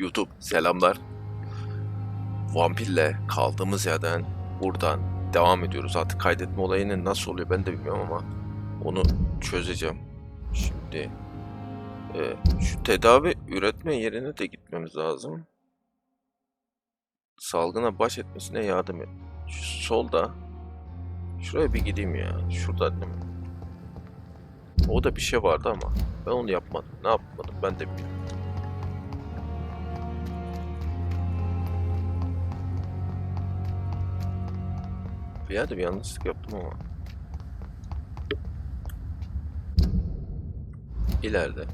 YouTube selamlar. Vampirle kaldığımız yerden buradan devam ediyoruz. Artık kaydetme olayının nasıl oluyor ben de bilmiyorum ama onu çözeceğim. Şimdi şu tedavi üretme yerine de gitmemiz lazım. Salgına baş etmesine yardım et. Şu solda. Şuraya bir gideyim ya. Şurada değil mi? O da bir şey vardı ama ben onu yapmadım. Ne yapmadım ben de bilmiyorum. Bir yerde bir yanlışlık yaptım ama. İleride.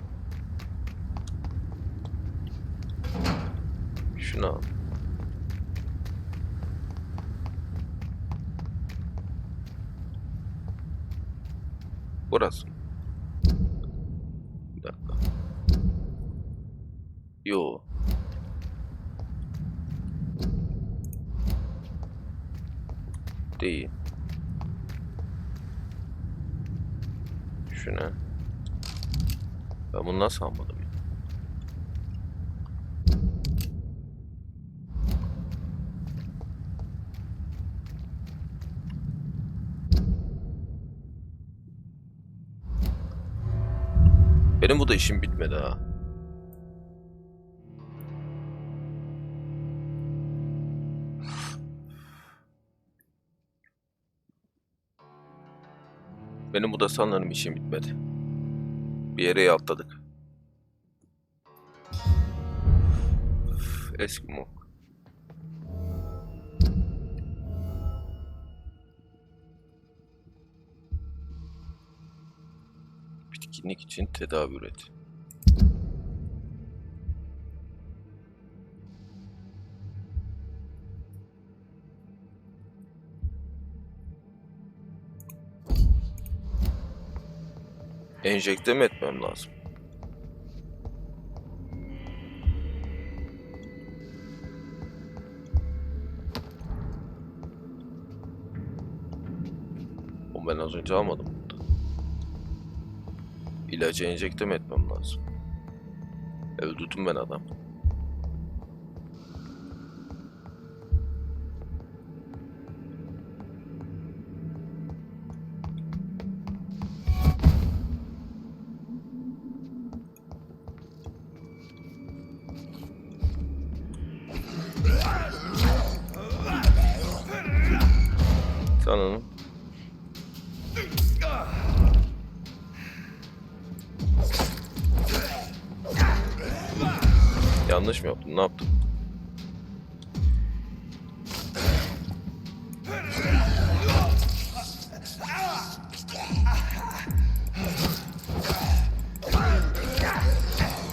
Şunu al. Burası. Bir dakika. Yo. Değil. Şu ne? Ben bunu nasıl almadım ya? Benim bu da işim bitmedi ha. Benim bu da sanırım işim bitmedi. Bir yere atladık. Eski mod. Bitkinlik için tedavi üret. Enjekte mi etmem lazım? O ben az önce almadım burada. İlacı enjekte mi etmem lazım? Öldürdüm ben adam. Sanırım. Yanlış mı yaptım? Ne yaptım?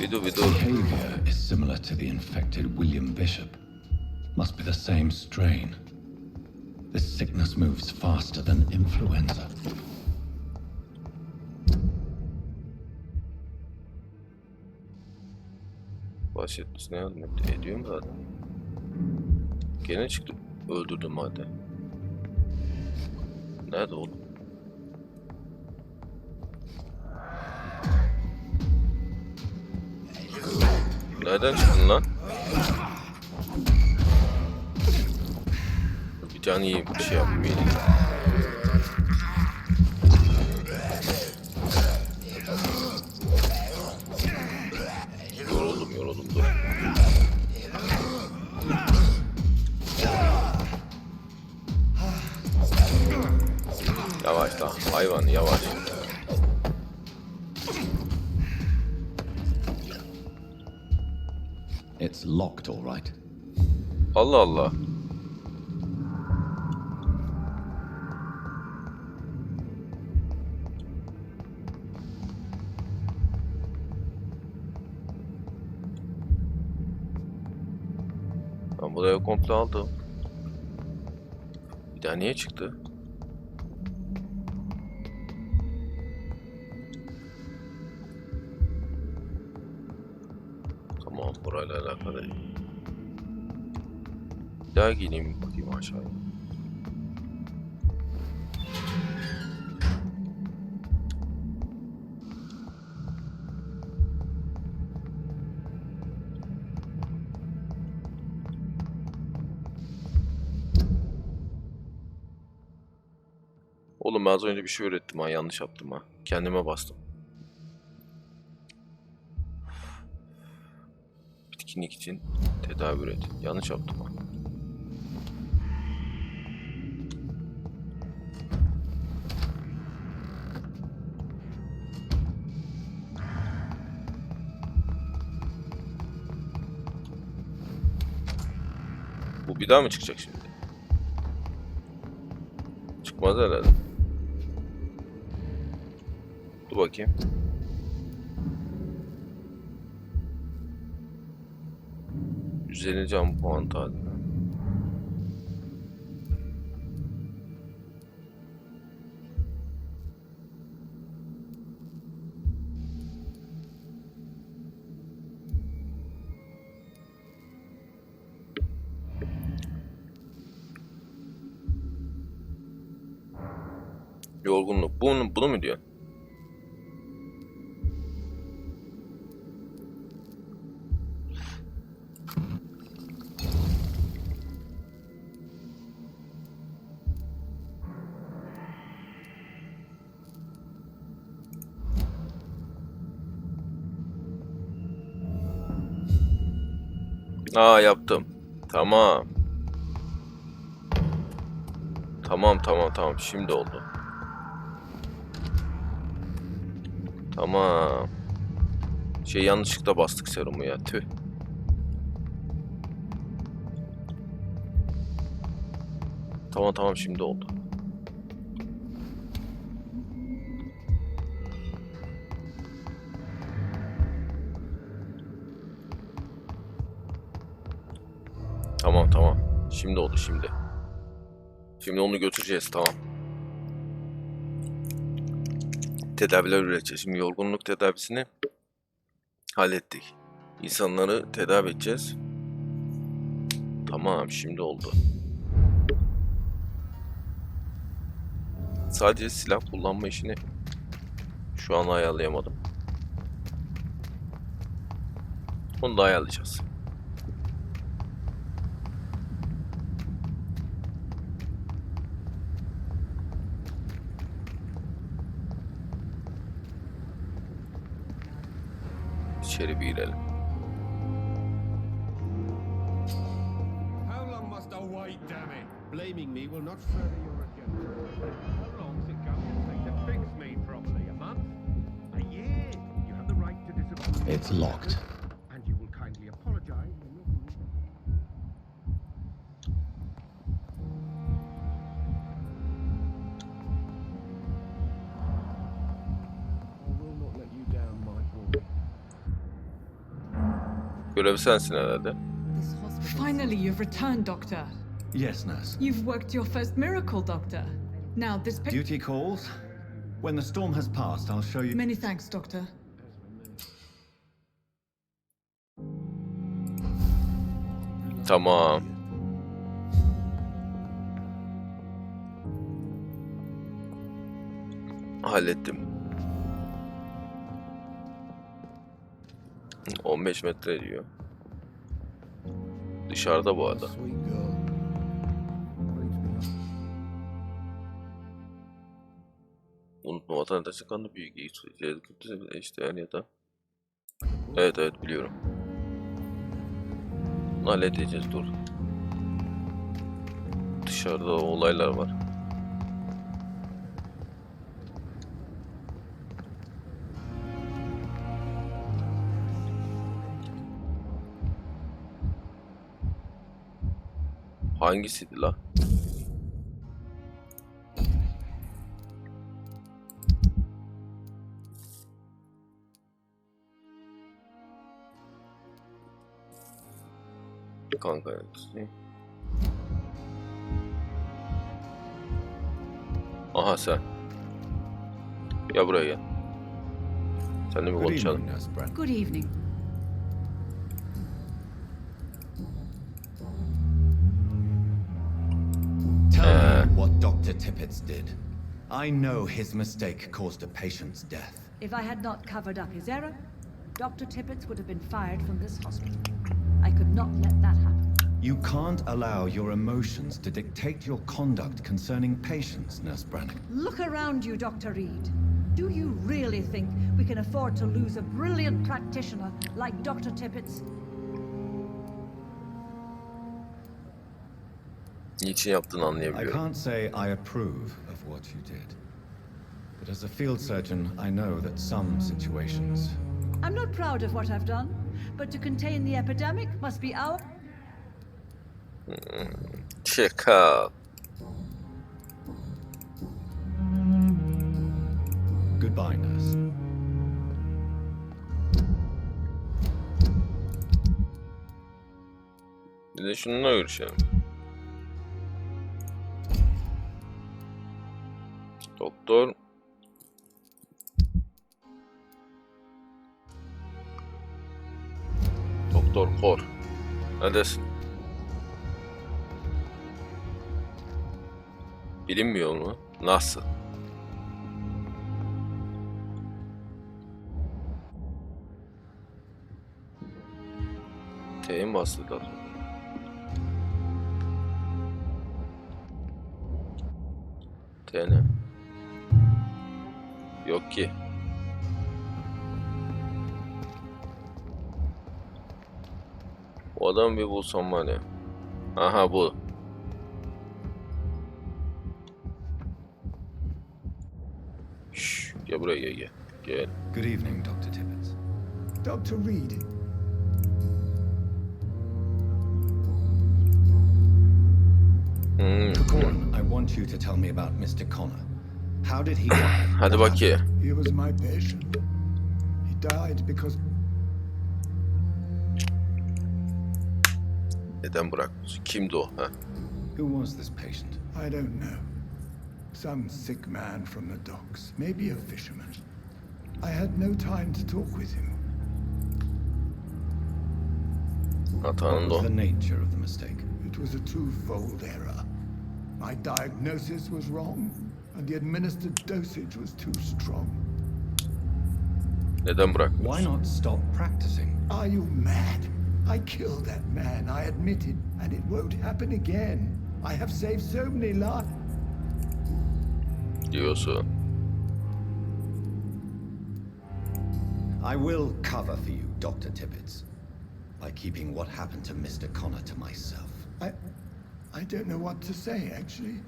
Bir dur. Behavior is similar to the infected William Bishop. Must be the same strain. This sickness moves faster than influenza. Baş etmesine yardım ediyor mu zaten? Gene çıktı. Öldürdüm hadi. Nerede oğlum? Nereden çıktın lan? Bir tane iyi bir şey yapayım. Yoruldum dur. Yavaş lan hayvan yavaş. It's locked, all right. Allah Allah. Ben buraya komple aldım. Bir daha niye çıktı? Tamam burayla alakalı değil. Bir daha geleyim bakayım aşağıya. Oğlum ben az önce bir şey ürettim ha, yanlış yaptım ha. Kendime bastım. Bitkinlik için tedavi üret. Yanlış yaptım ha. Bu bir daha mı çıkacak şimdi? Çıkmaz herhalde. Dur bakayım. Cam puan tadili. Yorgunluk. Bunu mu diyorsun? Aa, yaptım. Tamam. Tamam. Şimdi oldu. Tamam. Yanlışlıkla bastık serumu ya. Tüh. Tamam şimdi oldu. Tamam. Şimdi oldu şimdi. Şimdi onu götüreceğiz, tamam. Tedaviler üreteceğiz. Şimdi yorgunluk tedavisini hallettik. İnsanları tedavi edeceğiz. Tamam, şimdi oldu. Sadece silah kullanma işini şu an ayarlayamadım. Onu da ayarlayacağız. İçeri bir girelim. How long must I wait, damn it? Blaming me will not further your agenda. How long's it going to take to fix me properly? A month? A year? You have the right to disapprove. It's locked. And you will kindly apologize. I will not let you down, my boy. Görev sensin herhalde. Finally, you've returned, Doctor. Yes, nurse. You've worked your first miracle, Doctor. Now, this Duty calls. When the storm has passed, I'll show you. Many thanks, Doctor. Tamam. Hallettim. 15 metre diyor. Dışarıda bu arada. Unutma, vatandaşın kanlı büyük işte yani ya da. Evet biliyorum. Bunu halledeceğiz, dur. Dışarıda olaylar var. Hangisiydi la? Kanka yani. Aha sen. Ya buraya gel. Seninle bir Good konuşalım. evening, Nurse Brent. Good evening. Tell me what Dr. Tippett did. I know his mistake caused a patient's death. If I had not covered up his error, Dr. Tippett would have been fired from this hospital. I could not let that happen. You can't allow your emotions to dictate your conduct concerning patients, Nurse Brannigan. Look around you, Dr. Reed. Do you really think we can afford to lose a brilliant practitioner like Dr. Tippett's? Niçin yaptığını I anlayabiliyorum. can't say I approve of what you did. But as a field surgeon, I know that some situations... I'm not proud of what I've done, but to contain the epidemic must be our... Şaka. Goodbye, nurse. Bir de şununla görüşelim. Doktor. Doktor Kor. Neredesin? Bilinmiyor mu? Nasıl? T'ye mi bastılar? T ne? Yok ki. O adamı bir bulsam var ya. Aha bu. Şşş, gel buraya gel. Gel. Good evening, Dr. Tippett. Dr. Reed. Gordon, I want you to tell me about Mr. Connor. How did he die? Hadi bakayım. He was my patient. He died because Neden bırakmıyorsun? Kimdi o? Ha? Who was this patient? I don't know. Some sick man from the docks, maybe a fisherman. I had no time to talk with him. What Hatanın da was o. the nature of the mistake? It was a twofold error. My diagnosis was wrong, and the administered dosage was too strong. Neden Why bırakmıyorsun? not stop practicing? Are you mad? I killed that man, I admit it, and it won't happen again. I have saved so many lives. Diyorsun. I will cover for you, Dr. Tippett, by keeping what happened to Mr. Connor to myself. I don't know what to say, actually.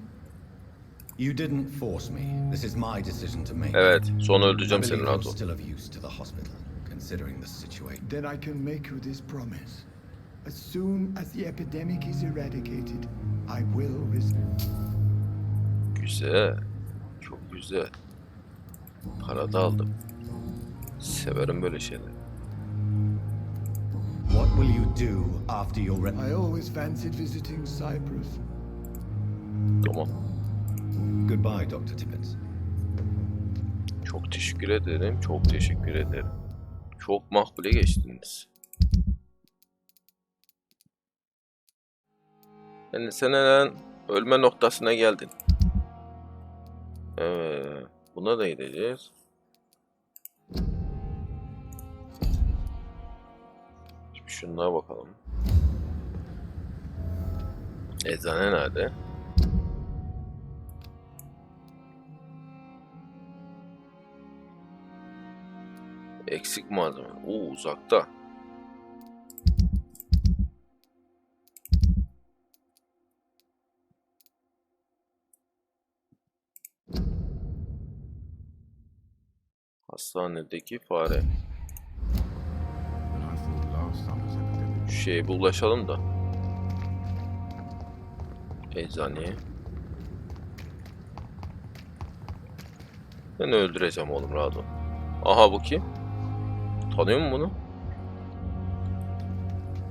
You didn't force me. This is my decision to make. Evet, sonra I öldüreceğim believe seni you're rahat ol. still of use to the hospital, considering the situation. Then I can make you this promise. As soon as the epidemic is eradicated, I will Güzel. Çok güzel. Para da aldım. Severim böyle şeyleri. What will you do after your I always fancied visiting Cyprus. Tamam. Goodbye, Dr. Tippett. Çok teşekkür ederim. Çok teşekkür ederim. Çok makbule geçtiniz. Yani sen hemen ölme noktasına geldin. Evet. Buna da gideceğiz. Şimdi şunlara bakalım. Eczane nerede? Eksik malzeme. Oo, uzakta. Hastanedeki fare. And I thought last summer's epidemic. Şu şeye bir ulaşalım da. Eczaneye. Ben öldüreceğim oğlum, rahat ol. Aha, bu kim? Tanıyor musun bunu?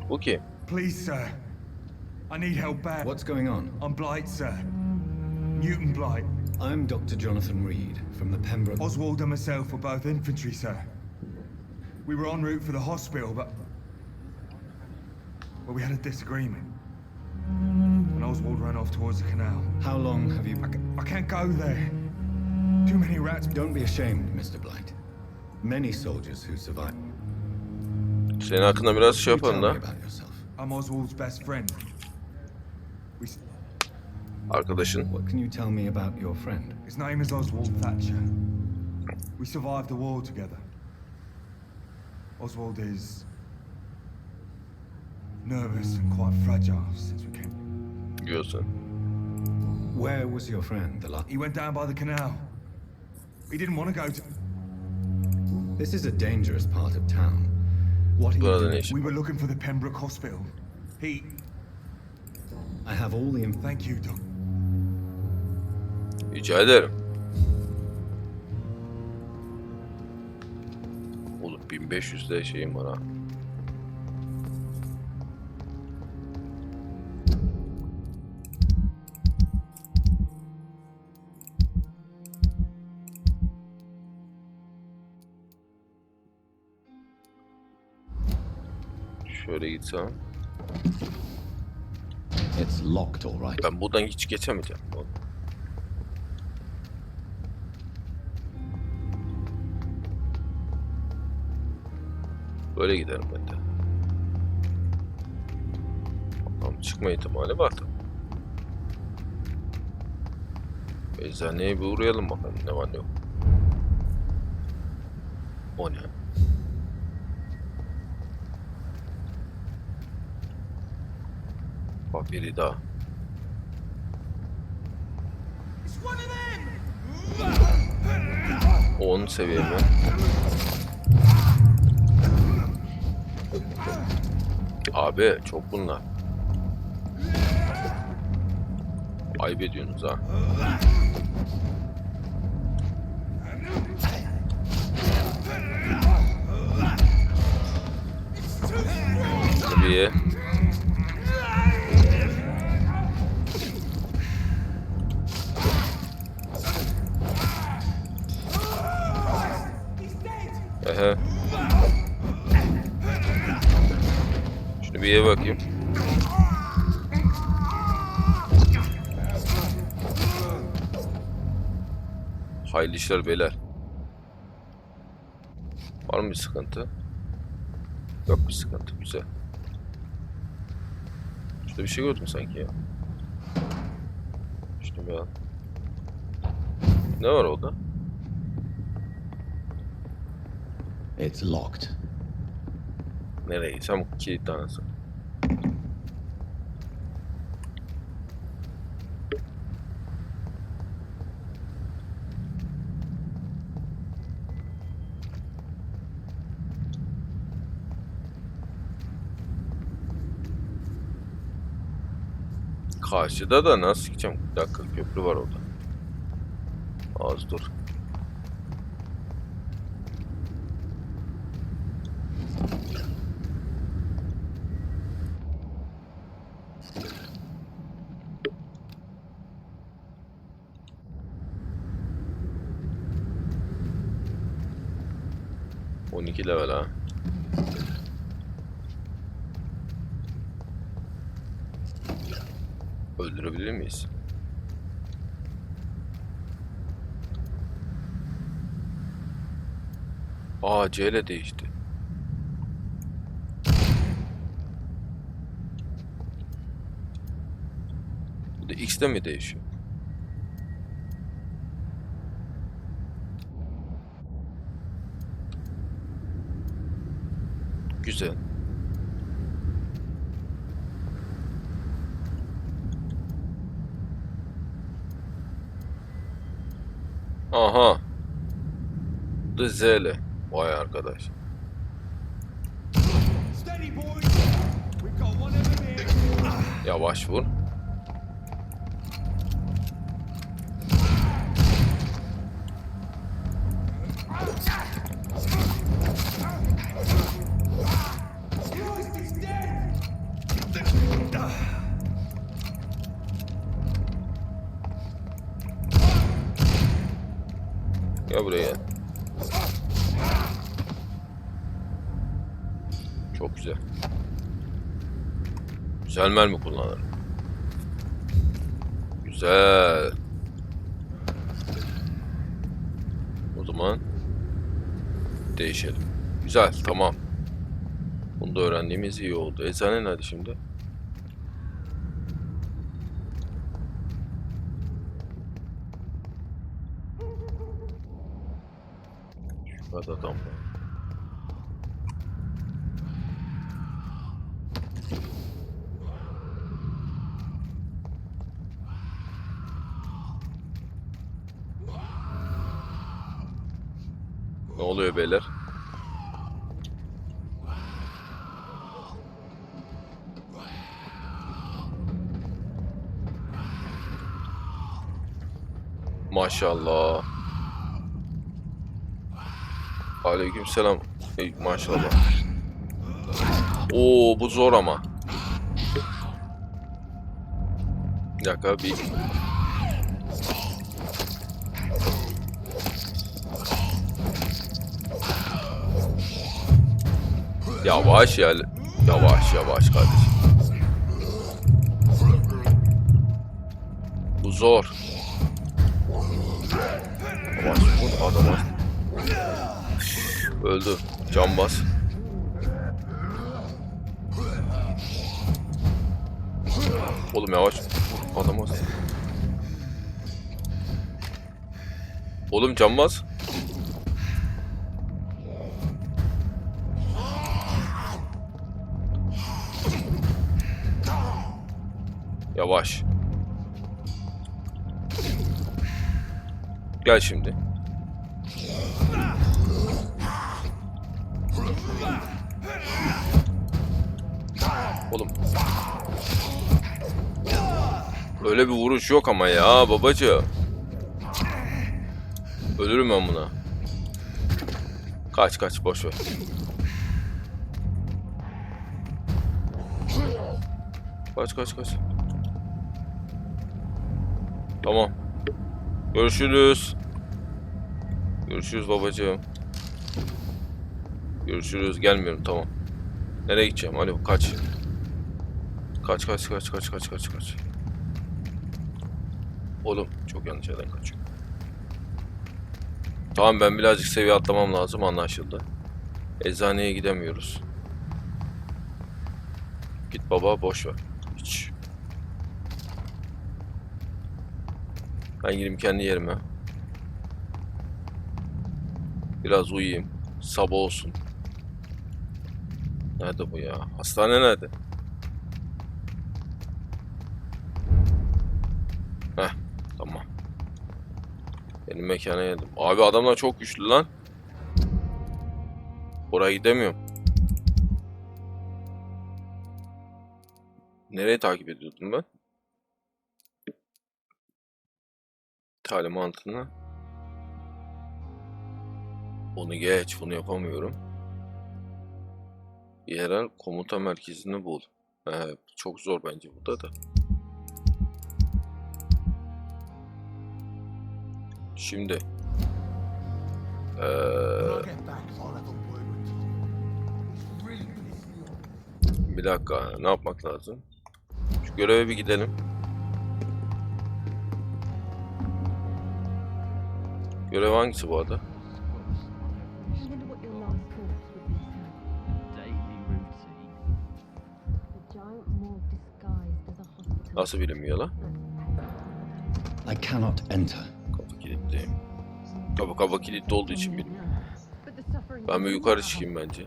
Bu kim? Please, sir. I need help bad. What's going on? I'm Blight, sir. Newton Blight. I'm Dr. Jonathan Reed from the Pembroke... Oswald and myself were both infantry, sir. We were en route for the hospital, but... Well, we had a disagreement. And Oswald ran off towards the canal. How long have you... I can't go there. Too many rats. Don't be ashamed, Mr. Blight. Many soldiers who survive... Senin hakkında biraz şey You tell yapalım me da. about yourself. I'm Oswald's best friend. Arkadaşın. What can you tell me about your friend? His name is Oswald Thatcher. We survived the war together. Oswald is nervous and quite fragile since we came. Diyorsun. Where was your friend the last? He went down by the canal. He didn't want to go to... This is a dangerous part of town. What are you Burada ne doing? işin We var? were looking for the Pembroke Hospital. He... I have all the info. Thank you, Doc. Rica ederim. Oğlum 1500'de şeyim var ha. Şöyle gitsem. It's locked, all right. Ben buradan hiç geçemeyeceğim. Böyle giderim ben de. Bakalım çıkma ihtimali var tabii. Eczaneye bir uğrayalım bakalım ne var ne yok. O ne? Bak biri daha. 10 seviye mi? Abi çok bunlar. Ayıp ediyorsunuz ha. Tabii. Ehe. Şunu bir ye bakayım. Hayırlı işler beyler. Var mı bir sıkıntı? Yok bir sıkıntı, güzel. Şurada bir şey gördüm sanki ya. Şunu bir al. Ne var orada? It's locked. Nereye gitsem kilit tanesi. Karşıda da nasıl gideceğim? Bir dakika köprü var orada. Az dur. ...12 level ha. Öldürebilir miyiz? Aa, C ile değişti. Bu da X'de mi değişiyor? Güzel. Aha. The Z'le. Vay arkadaş. Steady, boys. We've got one enemy here. Yavaş vur. Christ, he's dead. Gel buraya. Çok güzel. Güzel mermi kullanırım. Güzel. O zaman değişelim. Güzel, tamam. Bunu da öğrendiğimiz iyi oldu. Eczane nerede şimdi? Hadi adam. Ne oluyor beyler? Maşallah. Aleykümselam. Ey maşallah. Oo bu zor ama. Bir dakika bir. Yavaş ya. Yavaş yavaş kardeşim. Bu zor. Yavaş vur adama. Öldü. Can bas. Oğlum yavaş. Adama. Oğlum can bas. Yavaş. Gel şimdi. Oğlum. Öyle bir vuruş yok ama ya babacığım. Ölürüm ben buna. Kaç kaç boş ver. Kaç. Tamam. Görüşürüz. Görüşürüz babacığım. Görüşürüz. Gelmiyorum tamam. Nereye gideceğim? Alo kaç. Kaç. Oğlum çok yanlış yerden kaçıyor. Tamam ben birazcık seviye atlamam lazım anlaşıldı. Eczaneye gidemiyoruz. Git baba boş ver. Hiç. Ben gireyim kendi yerime. Biraz uyuyayım. Sabah olsun. Nerede bu ya? Hastane nerede? Heh, tamam. Benim mekana geldim. Abi adamlar çok güçlü lan. Oraya gidemiyorum. Nereye takip ediyordum ben? Talimatını. Onu geç, bunu yapamıyorum. Yerel komuta merkezini bul. Çok zor bence burada da. Şimdi. Bir dakika, ne yapmak lazım? Şu göreve bir gidelim. Görev hangisi bu arada? Nasıl bilinmiyor lan? I cannot enter. Kapı kilitli. Kapı kilitli olduğu için bilmiyorum. Ben bir yukarı çıkayım bence.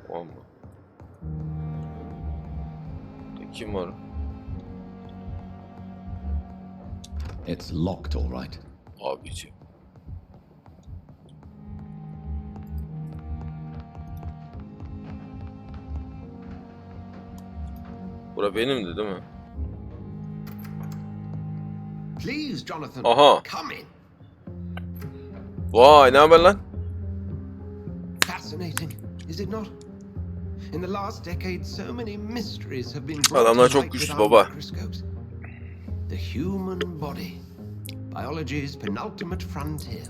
Tamam mı? Kim var? It's locked, all right. Abiciğim. Bura benimdi değil mi? Please, Jonathan. Aha. Come in. Vay ne haber lan? Fascinating, is it not? In the last decade, so many mysteries have been Adamlar to çok light güçlü with our baba. microscopes. The human body, biology's penultimate frontier.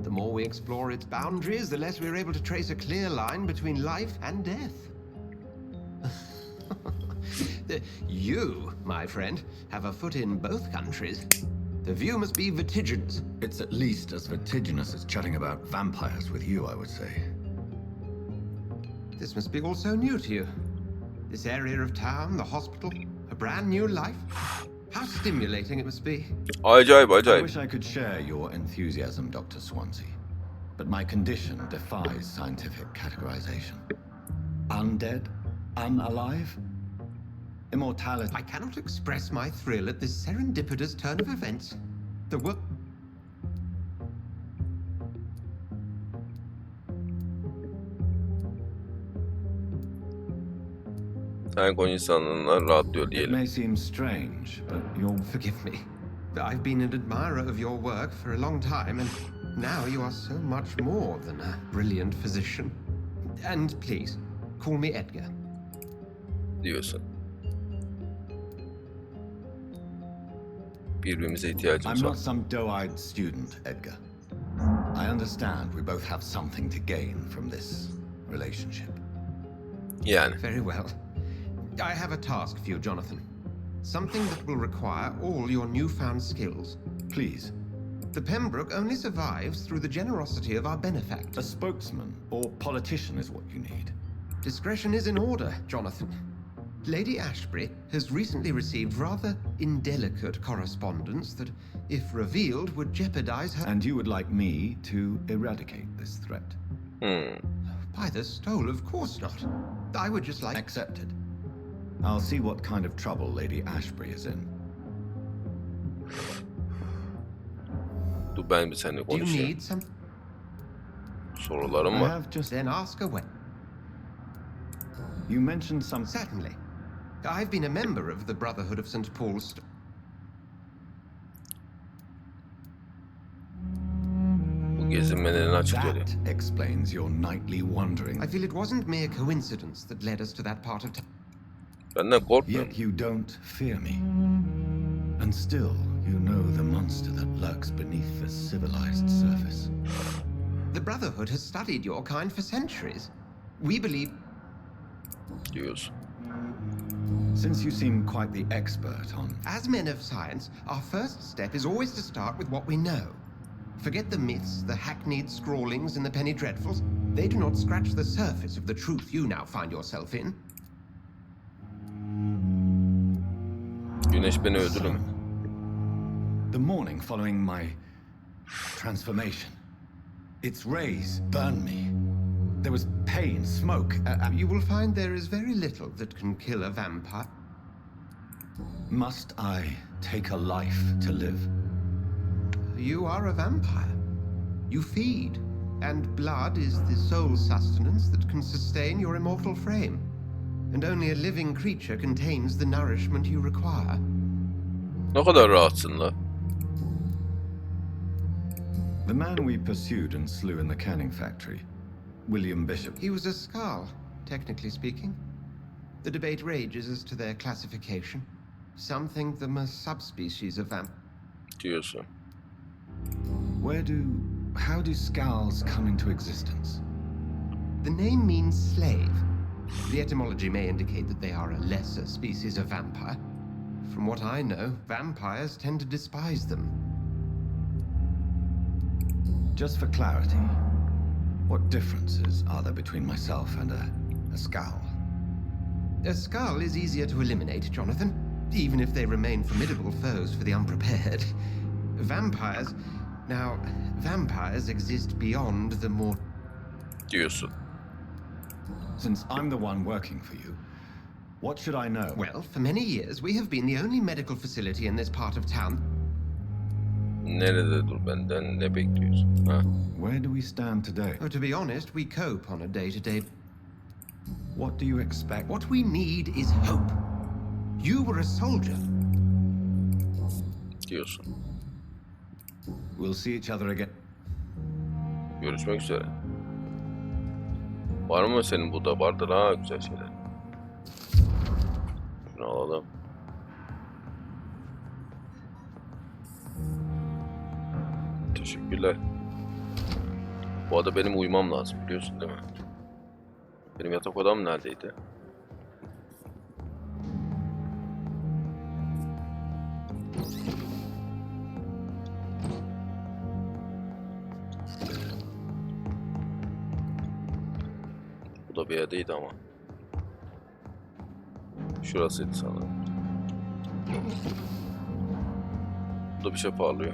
The more we explore its boundaries, the less we're able to trace a clear line between life and death. You, my friend, have a foot in both countries. The view must be vertiginous. It's at least as vertiginous as chatting about vampires with you, I would say. This must be all so new to you. This area of town, the hospital, a brand new life. How stimulating it must be. Acayip I acayip. wish I could share your enthusiasm, Dr. Swansea, but my condition defies scientific categorization. Undead? Unalive? Immortality? I cannot express my thrill at this serendipitous turn of events. The work. Sen konu insanlığından rahatlıyor It diyelim. may seem strange, but you're... Forgive me. I've been an admirer of your work for a long time, and now you are so much more than a brilliant physician. And please, call me Edgar. Diyorsun. Birbirimize ihtiyacımız I'm var. not some doe-eyed student, Edgar. I understand we both have something to gain from this relationship. Yani. Very well. I have a task for you, Jonathan. Something that will require all your newfound skills. Please, The Pembroke only survives through the generosity of our benefactor. a spokesman or politician is what you need. Discretion is in order, Jonathan. Lady Ashbury has recently received rather indelicate correspondence that, if revealed, would jeopardize her... And you would like me to eradicate this threat. By the stole, of course not. I would just like... Accepted. I'll see what kind of trouble Lady Ashbury is in. Dur ben bir seninle Do you konuşayım. need some... Sorularım I var. have just... Then ask away. You mentioned some... Certainly. I've been a member of the Brotherhood of St. Paul's... Bu gezinmelerini açıklıyor. That explains your nightly wandering. I feel it wasn't mere coincidence that led us to that part of town. Benden korkmuyor. Yet you don't fear me. And still, you know the monster that lurks beneath the civilized surface. The Brotherhood has studied your kind for centuries. We believe... Diyorsun. Since you seem quite the expert on... As men of science, our first step is always to start with what we know. Forget the myths, the hackneyed scrawlings in the penny dreadfuls. They do not scratch the surface of the truth you now find yourself in. Güneş beni öldürür mü? The morning following my transformation. Its rays burned me. There was pain, smoke. You will find there is very little that can kill a vampire. Must I take a life to live? You are a vampire. You feed, and blood is the sole sustenance that can sustain your immortal frame. And only a living creature contains the nourishment you require. Ne kadar rahatsın la. The man we pursued and slew in the canning factory, William Bishop. He was a Skald, technically speaking. The debate rages as to their classification. Some think them a subspecies of vamp. Diyorsun. How do Skulls come into existence? The name means slave. The etymology may indicate that they are a lesser species of vampire. From what I know, vampires tend to despise them. Just for clarity, what differences are there between myself and a Skull? A skull is easier to eliminate, Jonathan, even if they remain formidable foes for the unprepared. Vampires... Now, vampires exist beyond the more... Diyorsun. Since I'm the one working for you, what should I know? Well, for many years, we have been the only medical facility in this part of town. Nerede dur benden ne bekliyorsun? Ha? Where do we stand today? Oh, to be honest, we cope on a day-to-day... What do you expect? What we need is hope. You were a soldier. Diyorsun. We'll see each other again. Görüşmek üzere. Var mı senin burada? Vardır ha güzel şeyler. Şunu alalım. Teşekkürler. Bu arada benim uyumam lazım biliyorsun değil mi? Benim yatak odam neredeydi? Bu da bir yerdeydi ama. Şurasıydı sanırım. Burada bir şey parlıyor.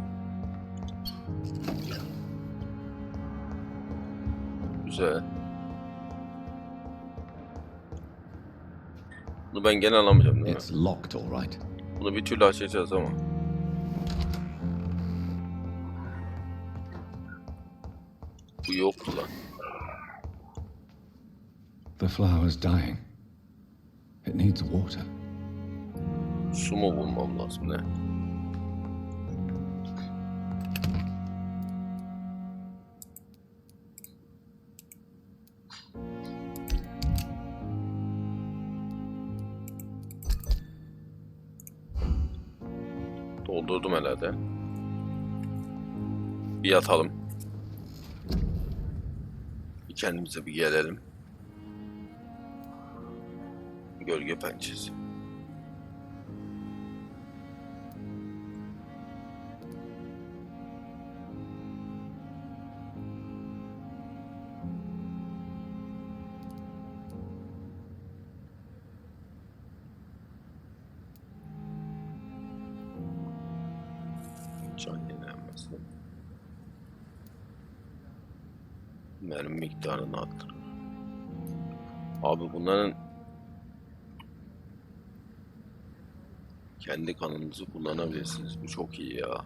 Güzel. Bunu ben gene alamayacağım değil mi? It's locked, all right. Bunu bir türlü açacağız ama. Bu yoktu lan. The flower's dying. It needs water. Su mu bulmam lazım ne? Doldurdum herhalde. Bir yatalım. Bir kendimize bir gelelim. Gölge pençesi. Can yenilenmesi. Mermi miktarını arttırır. Abi bunların kendi kanınızı kullanabilirsiniz. Bu çok iyi ya.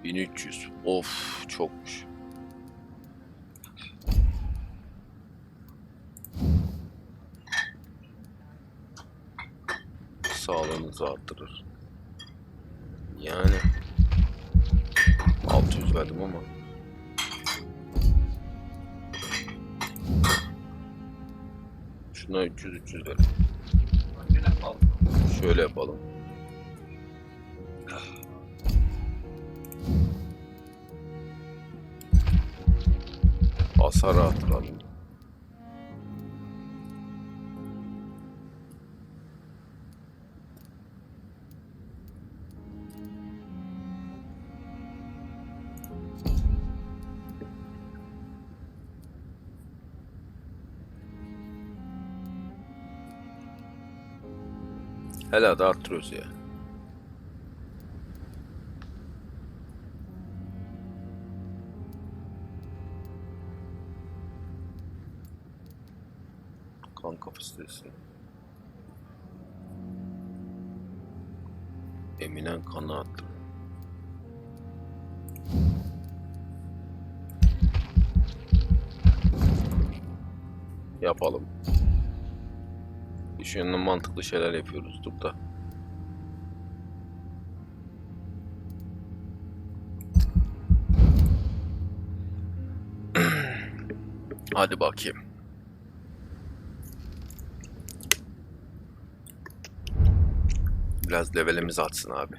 ...1300. Of, çokmuş. Sağlığınızı arttırır. Yani 600 verdim ama şuna 300 verin. Şöyle yapalım. Hasarı arttıralım. Hala da arttırıyoruz ya. Kan kapasitesi. Eminen kanı arttırıyor. Yapalım. Düşünün, mantıklı şeyler yapıyoruzdur da. Hadi bakayım. Biraz levelimiz atsın abi.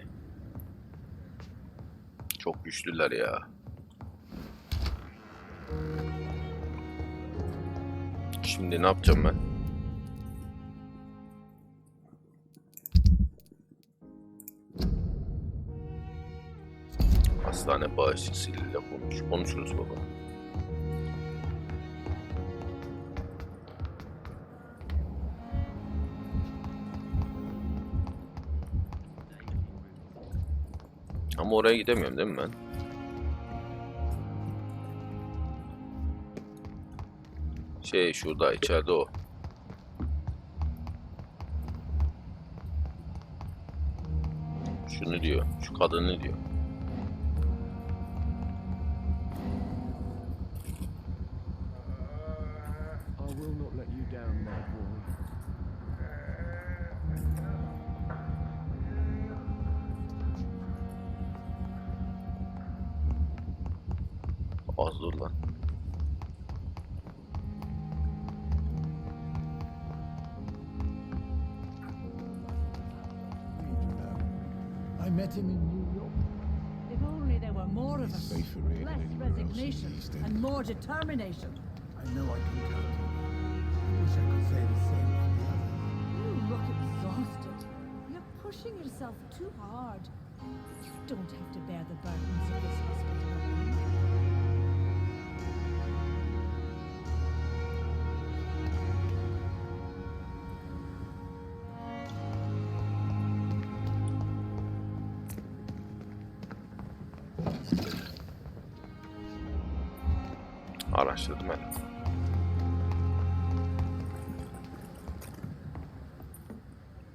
Çok güçlüler ya. Şimdi ne yapacağım ben? Hastane bağışçısıyla konuşuruz baba. Ama oraya gidemiyorum değil mi ben? Şurada içeride o. Şunu diyor, şu kadını diyor. Az dur lan. I met him in New York. If only there were more of us. Less resignation and more determination. I know I can count on you. I wish I could say the same for the others. You look exhausted. You're pushing yourself too hard. You don't have to bear the burdens of this hospital alone. Araştırdım ben.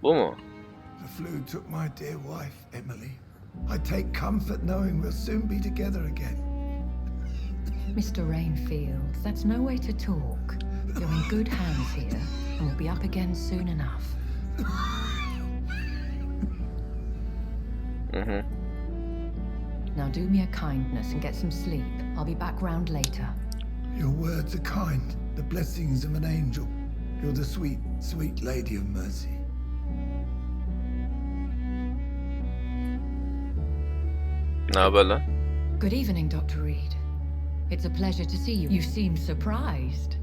Bu mu? The flu took my dear wife, Emily. I take comfort knowing we'll soon be together again. Mr. Rainfield, that's no way to talk. You're in good hands here, and we'll be up again soon enough. Now do me a kindness and get some sleep. I'll be back round later. Your words are kind, the blessings of an angel. You're the sweet, sweet lady of mercy. Ne haber lan? Good evening, Dr. Reed. It's a pleasure to see you. You seem surprised.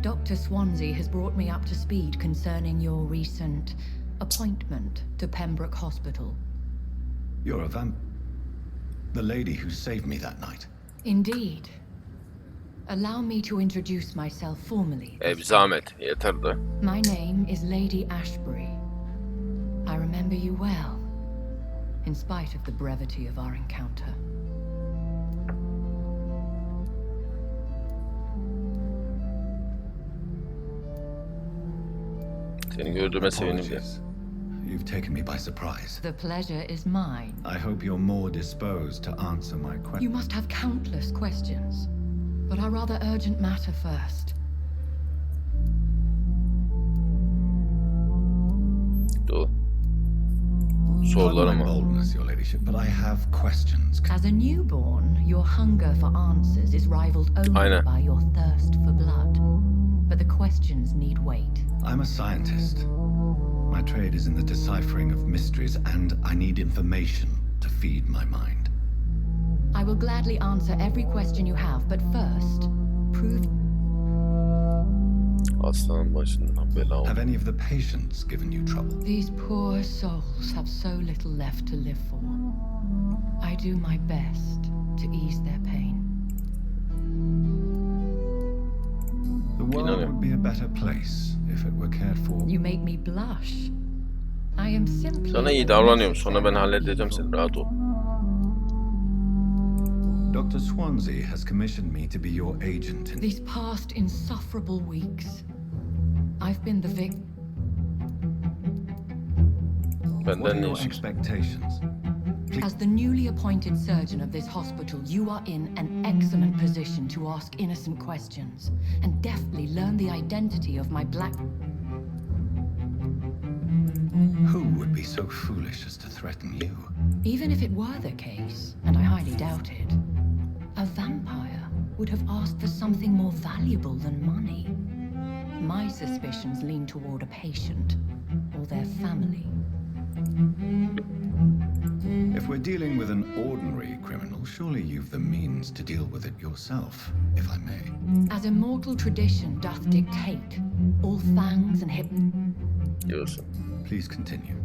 Dr. Swansea has brought me up to speed concerning your recent appointment to Pembroke Hospital. You're a the lady who saved me that night. Indeed. Allow me to introduce myself formally. Bir zahmet. Yeter de. My name is Lady Ashbury. I remember you well, in spite of the brevity of our encounter. Seni gördüğüme sevindim. Apologies. You've taken me by surprise. The pleasure is mine. I hope you're more disposed to answer my You questions. must have countless questions, but our rather urgent matter first. Dur. Pardon Sorulara my mı? boldness, your ladyship, but I have questions. As a newborn, your hunger for answers is rivaled only Aynen. by your thirst for blood. But the questions need weight. I'm a scientist. My trade is in the deciphering of mysteries, and I need information to feed my mind. I will gladly answer every question you have, but first, prove... Aslanın başından bela oldu. Have any of the patients given you trouble? These poor souls have so little left to live for. I do my best to ease their pain. The world would be a better place if it were cared for. You make me blush. I am simply... Sana iyi davranıyorum. Sonra ben halledeceğim seni. Rahat ol. Dr. Swansea has commissioned me to be your agent in... These past insufferable weeks, I've been the What Benden are ne your işin? expectations? As the newly appointed surgeon of this hospital, you are in an excellent position to ask innocent questions and deftly learn the identity of my black... Who would be so foolish as to threaten you? Even if it were the case, and I highly doubt it, a vampire would have asked for something more valuable than money. My suspicions lean toward a patient or their family. If we're dealing with an ordinary criminal, surely you've the means to deal with it yourself, if I may. As immortal tradition doth dictate, all fangs and hip... Diyorsun. Please continue.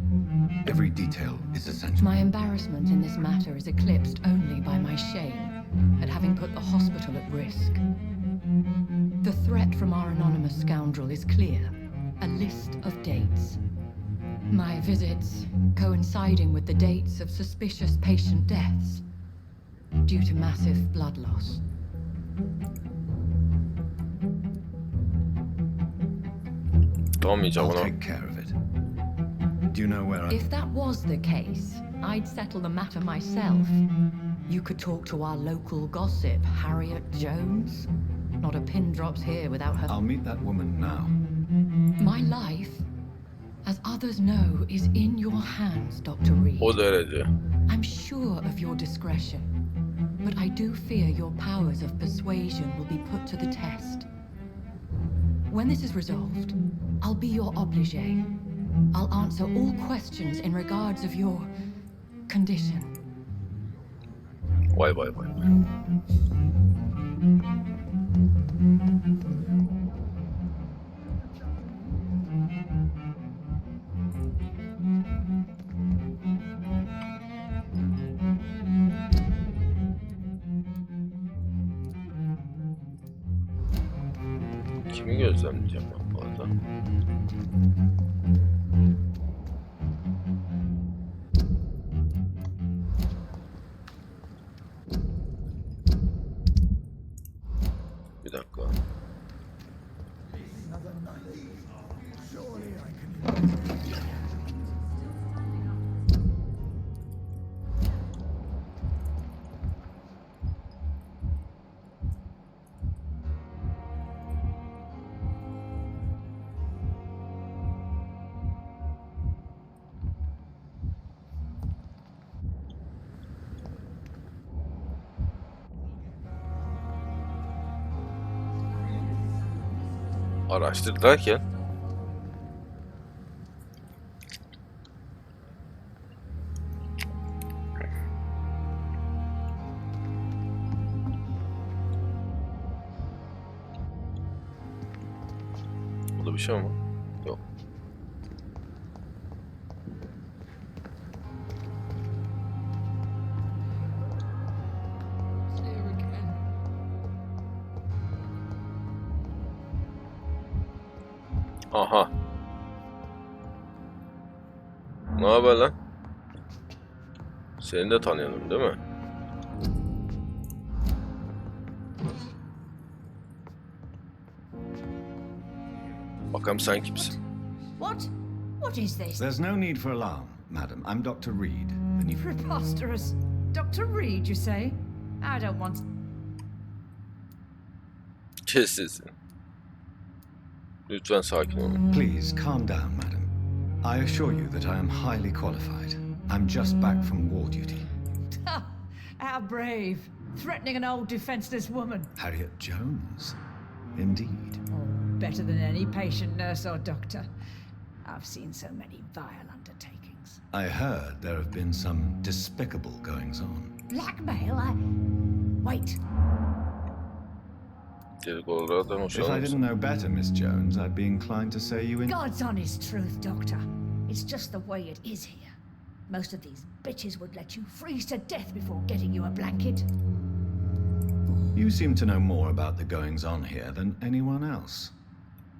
Every detail is essential. My embarrassment in this matter is eclipsed only by my shame at having put the hospital at risk. The threat from our anonymous scoundrel is clear. A list of dates. My visits coinciding with the dates of suspicious patient deaths due to massive blood loss. Olmayacak I'll ona. take care of it. Do you know where I... If that was the case, I'd settle the matter myself. You could talk to our local gossip, Harriet Jones. Not a pin drops here without her... I'll meet that woman now. My life, as others know, is in your hands, Dr. Reed. O derece. I'm sure of your discretion, but I do fear your powers of persuasion will be put to the test. When this is resolved, I'll be your obligé. I'll answer all questions in regards of your condition. Vay vay vay. Kimi gözlemleyeceğim ben bu arada? Bir dakika. Another night. Surely I can. Araştır derken burada bir şey mi? Yok. Aha. Ne haber lan? Seni de tanıyalım değil mi? Bakalım sen kimsin? What? What is this? There's no need for alarm, madam. I'm Dr. Reed, the new... Preposterous. Dr. Reed, you say? I don't want... Kes sesini. Lütfen sakin olun. Please, calm down, madam. I assure you that I am highly qualified. I'm just back from war duty. How brave. Threatening an old defenseless woman. Harriet Jones. Indeed. Oh, better than any patient, nurse or doctor. I've seen so many vile undertakings. I heard there have been some despicable goings-on. Blackmail? Wait. Dedikodulardan If I hoşlanır didn't mısın? know better, Miss Jones, I'd be inclined to say you in... God's honest truth, Doctor. It's just the way it is here. Most of these bitches would let you freeze to death before getting you a blanket. You seem to know more about the goings-on here than anyone else.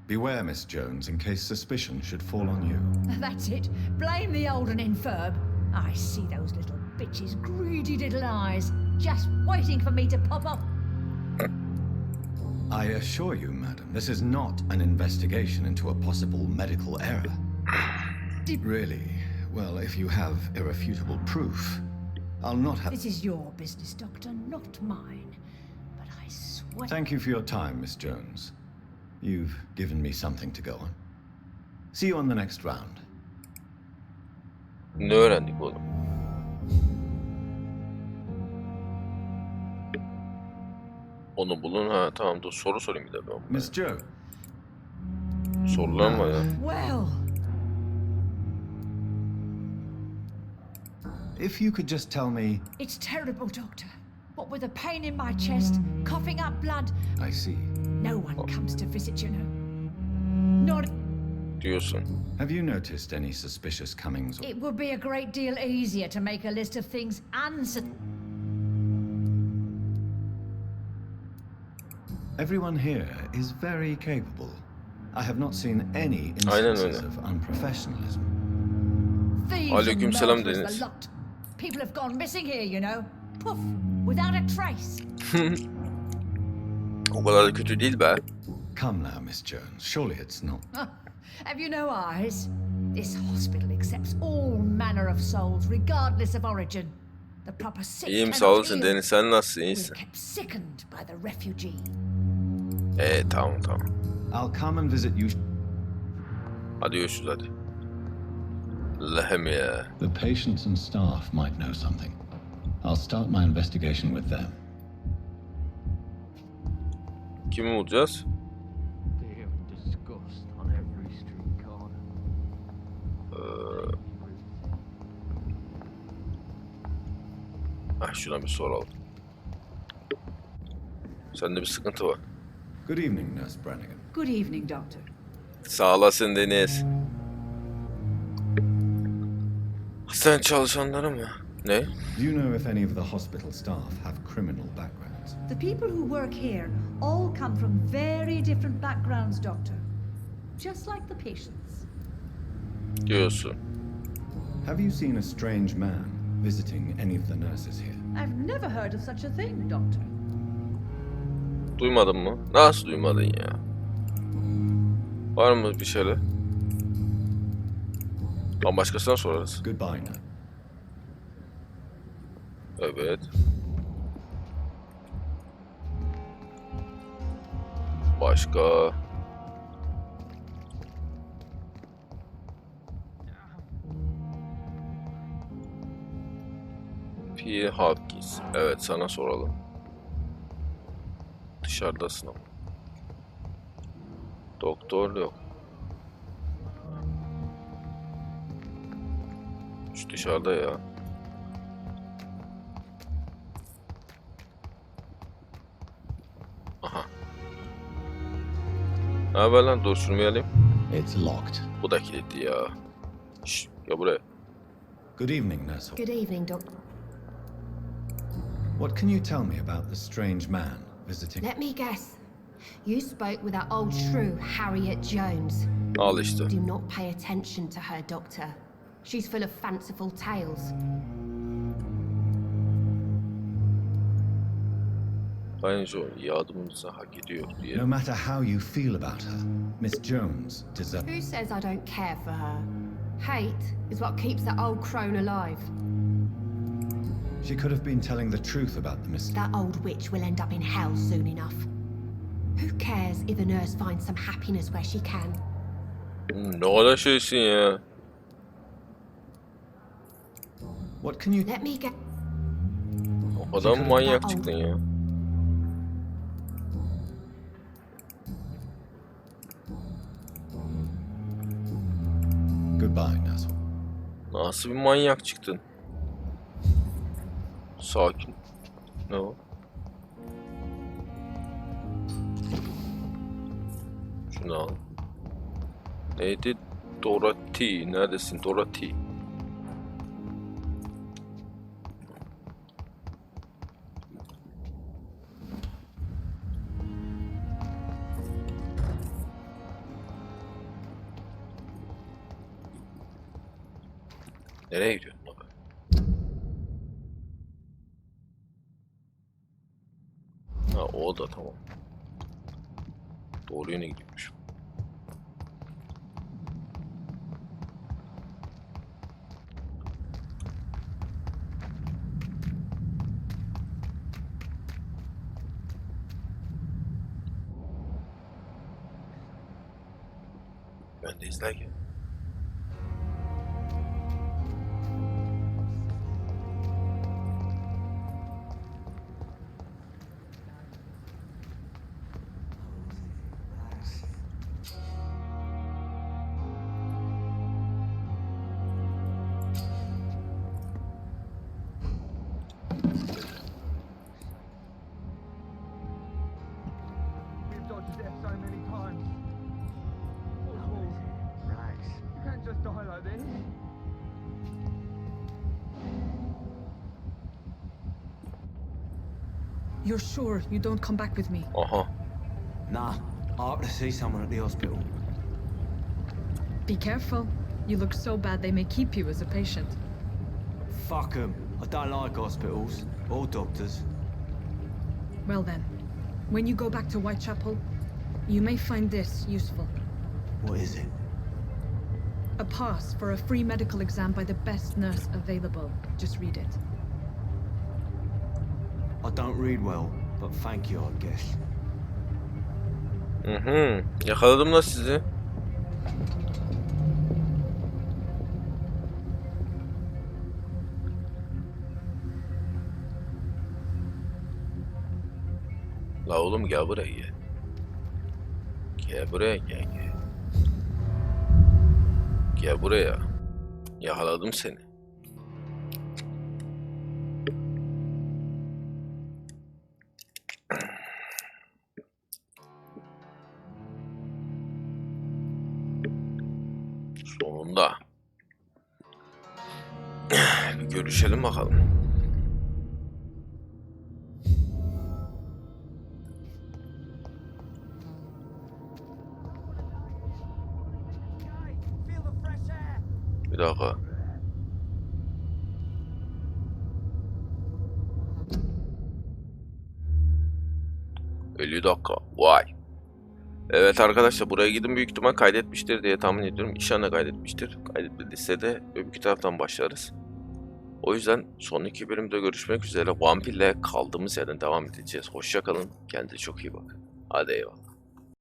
Beware, Miss Jones, in case suspicion should fall on you. That's it. Blame the old and infirm. I see those little bitches' greedy little eyes, just waiting for me to pop up. I assure you, madam, this is not an investigation into a possible medical error. Really? Well, if you have irrefutable proof, I'll not have... This is your business, Doctor, not mine. But I swear... Thank you for your time, Miss Jones. You've given me something to go on. See you on the next round. Ne öğrendik oğlum? Onu bulun. Ha tamam, dur soru sorayım bir de ben. Miss Jones. Sorular mı var ya? Well... If you could just tell me... It's terrible, Doctor. What with a pain in my chest, coughing up blood... I see. No one comes to visit, you know. Not... Diyorsun. Have you noticed any suspicious comings? It would be a great deal easier to make a list of things Everyone here is very capable. I have not seen any Aynen instances öyle. of unprofessionalism. Thieves Aleyküm and selam murderers, Deniz. the lot. People have gone missing here, you know. Poof, without a trace. O kadar da kötü değil be. Come now, Miss Jones. Surely it's not. Have you no eyes? This hospital accepts all manner of souls, regardless of origin. The proper sick İyiyim, sağ cannot olasın heal. Deniz. Sen nasılsın? We're İyisin. kept sickened by the refugee. Tamam tamam. I'll come and visit you. Hadi görüşürüz hadi. Allah'ım ya. The patients and staff might know something. I'll start my investigation with them. Kimi bulacağız? Şuna bir soralım. Sende bir sıkıntı var. Good evening, Nurse Brannigan. Good evening, Doctor. Sağ olasın Deniz. Hastane çalışanları mı? Ne? Do you know if any of the hospital staff have criminal backgrounds? The people who work here all come from very different backgrounds, Doctor. Just like the patients. Diyorsun. Have you seen a strange man visiting any of the nurses here? I've never heard of such a thing, Doctor. Duymadın mı? Nasıl duymadın ya? Var mı bir şeyler? Ama başkasına sorarız. Goodbye now. Evet. Başka. P. Hawkins. Evet, sana soralım. Dışarıdasın ama. Doktor yok. Şu dışarıda ya. Aha. Ne haber lan? Dur şunu bir alayım. It's locked. Bu da kilitli ya. Şşş, gel buraya. Good evening, Nurse. Good evening, Doc. What can you tell me about the strange man visiting? Let me guess. You spoke with that old shrew, Harriet Jones. Al işte. Do not pay attention to her, Doctor. She's full of fanciful tales. Bence o yardımımızı hak ediyor diye. No matter how you feel about her, Miss Jones deserves... Who says I don't care for her? Hate is what keeps that old crone alive. She could have been telling the truth about the mistake. That old witch will end up in hell soon enough. Who cares if a nurse finds some happiness where she can? Ne kadar şeysin ya. What can you... Let me get... O kadar mı manyak çıktın ya. Goodbye, Nurse. Nasıl bir manyak çıktın? Sakin. Ne o? Şunu al. Neydi? Dorothy. Neredesin Dorothy? Nereye gidiyorsun baba? Ha, o da tamam. Doğru yöne gidiyormuş. Ben de izlerken. We've dodged death so many times. Oswald, you can't just die like this. You're sure you don't come back with me? Aha. Nah, I ought to see someone at the hospital. Be careful. You look so bad they may keep you as a patient. Fuck 'em. I don't like hospitals or doctors. Well then, when you go back to Whitechapel, you may find this useful. What is it? A pass for a free medical exam by the best nurse available. Just read it. I don't read well, but thank you, I guess. Yakaladım da sizi. La oğlum gel buraya gel. Gel buraya gel. Gel buraya. Yakaladım seni. Sonunda. Bir görüşelim bakalım. Bir dakika. 50 dakika. Vay. Evet arkadaşlar, buraya gidin, büyük ihtimal kaydetmiştir diye tahmin ediyorum. İşan da kaydetmiştir. Kaydetmediyse de öbür taraftan başlarız. O yüzden son 2 bölümde görüşmek üzere. Vampir'le kaldığımız yerden devam edeceğiz. Hoşça kalın. Kendinize çok iyi bakın. Hadi eyvallah.